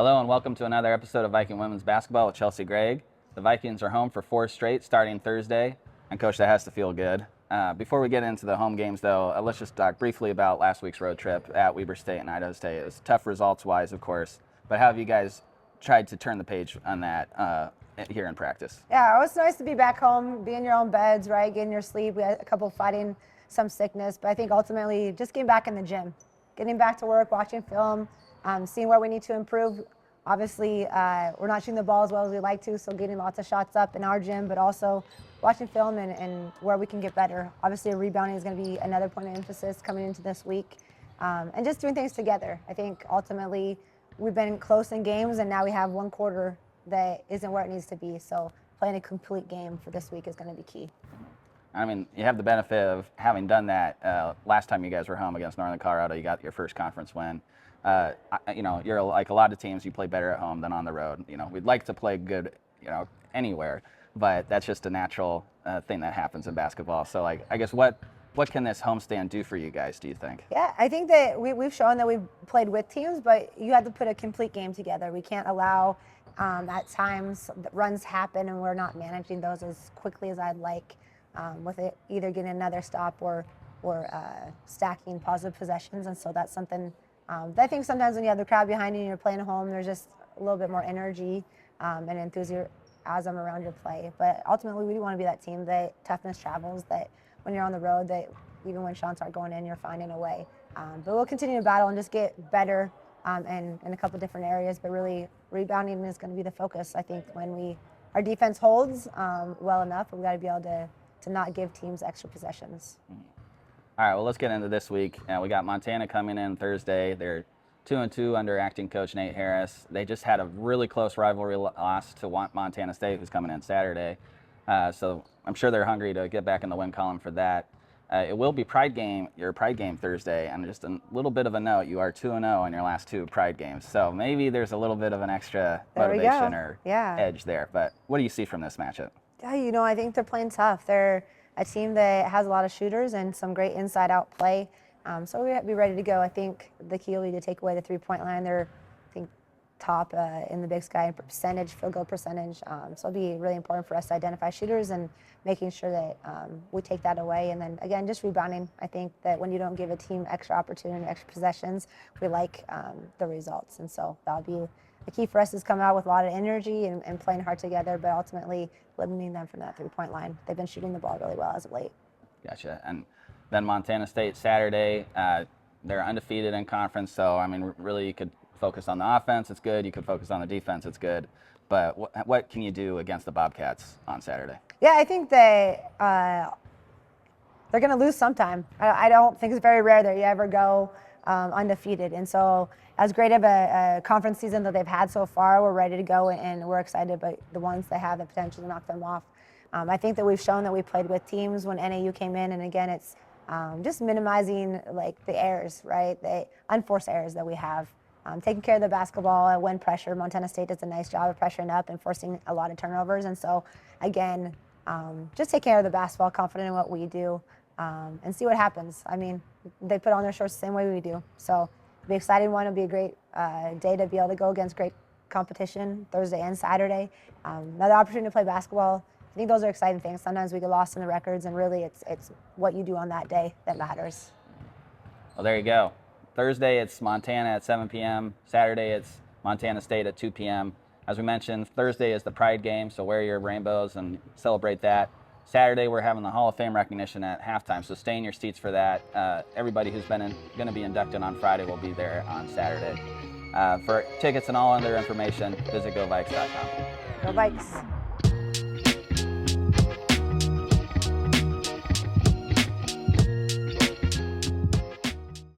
Hello and welcome to another episode of Viking Women's Basketball with Chelsey Gregg. The Vikings are home for 4 straight starting Thursday, and Coach, that has to feel good. Before we get into the home games, though, let's just talk briefly about last week's road trip at Weber State and Idaho State. It was tough results-wise, of course, but how have you guys tried to turn the page on that here in practice? Yeah, it was nice to be back home, be in your own beds, right, getting your sleep. We had a couple fighting some sickness, but I think ultimately just getting back in the gym, getting back to work, watching film, seeing where we need to improve. Obviously, we're not shooting the ball as well as we like to, so getting lots of shots up in our gym, but also watching film and where we can get better. Obviously, rebounding is going to be another point of emphasis coming into this week, and just doing things together. I think ultimately we've been close in games, and now we have one quarter that isn't where it needs to be, so playing a complete game for this week is going to be key. I mean, you have the benefit of having done that last time you guys were home against Northern Colorado. You got your first conference win. You're like a lot of teams, you play better at home than on the road. We'd like to play good, anywhere, but that's just a natural thing that happens in basketball. So, I guess what can this homestand do for you guys, do you think? Yeah, I think that we've shown that we've played with teams, but you have to put a complete game together. We can't allow at times runs happen and we're not managing those as quickly as I'd like, with it either getting another stop or stacking positive possessions. And so that's something that I think sometimes when you have the crowd behind you and you're playing at home, there's just a little bit more energy and enthusiasm around your play. But ultimately, we do want to be that team that toughness travels, that when you're on the road, that even when shots aren't going in, you're finding a way. But we'll continue to battle and just get better in a couple different areas, but really rebounding is going to be the focus. I think when our defense holds well enough, we've got to be able to not give teams extra possessions. All right, well, let's get into this week. We got Montana coming in Thursday. They're 2-2 under acting coach Nate Harris. They just had a really close rivalry loss to Montana State, who's coming in Saturday. So I'm sure they're hungry to get back in the win column for that. It will be your Pride game Thursday, and just a little bit of a note, you are 2-0 in your last 2 Pride games. So maybe there's a little bit of an extra motivation or edge there. But what do you see from this matchup? Yeah, I think they're playing tough. They're a team that has a lot of shooters and some great inside-out play. So we have to be ready to go. I think the key will be to take away the three-point line. They're, I think, top in the Big Sky percentage, field goal percentage. So it'll be really important for us to identify shooters and making sure that we take that away. And then, again, just rebounding. I think that when you don't give a team extra opportunity, extra possessions, we like the results. And so that'll be the key for us is come out with a lot of energy and playing hard together, but ultimately limiting them from that three-point line. They've been shooting the ball really well as of late. Gotcha. And then Montana State Saturday, they're undefeated in conference, so, I mean, really you could focus on the offense, it's good. You could focus on the defense, it's good. But what can you do against the Bobcats on Saturday? Yeah, I think they're going to lose sometime. I don't think it's very rare that you ever go undefeated. And so as great of a conference season that they've had so far, we're ready to go and we're excited about the ones that have the potential to knock them off. I think that we've shown that we played with teams when NAU came in, and again, it's just minimizing the errors, right? The unforced errors that we have. Taking care of the basketball when pressure. Montana State does a nice job of pressuring up and forcing a lot of turnovers. And so, again, just take care of the basketball, confident in what we do, and see what happens. I mean, they put on their shorts the same way we do. So it'll be an exciting one. It'll be a great day to be able to go against great competition Thursday and Saturday. Another opportunity to play basketball. I think those are exciting things. Sometimes we get lost in the records, and really it's what you do on that day that matters. Well, there you go. Thursday, it's Montana at 7 p.m. Saturday, it's Montana State at 2 p.m. As we mentioned, Thursday is the Pride game, so wear your rainbows and celebrate that. Saturday, we're having the Hall of Fame recognition at halftime, so stay in your seats for that. Everybody who's going to be inducted on Friday will be there on Saturday. For tickets and all other information, visit GoVikes.com. Go Vikes.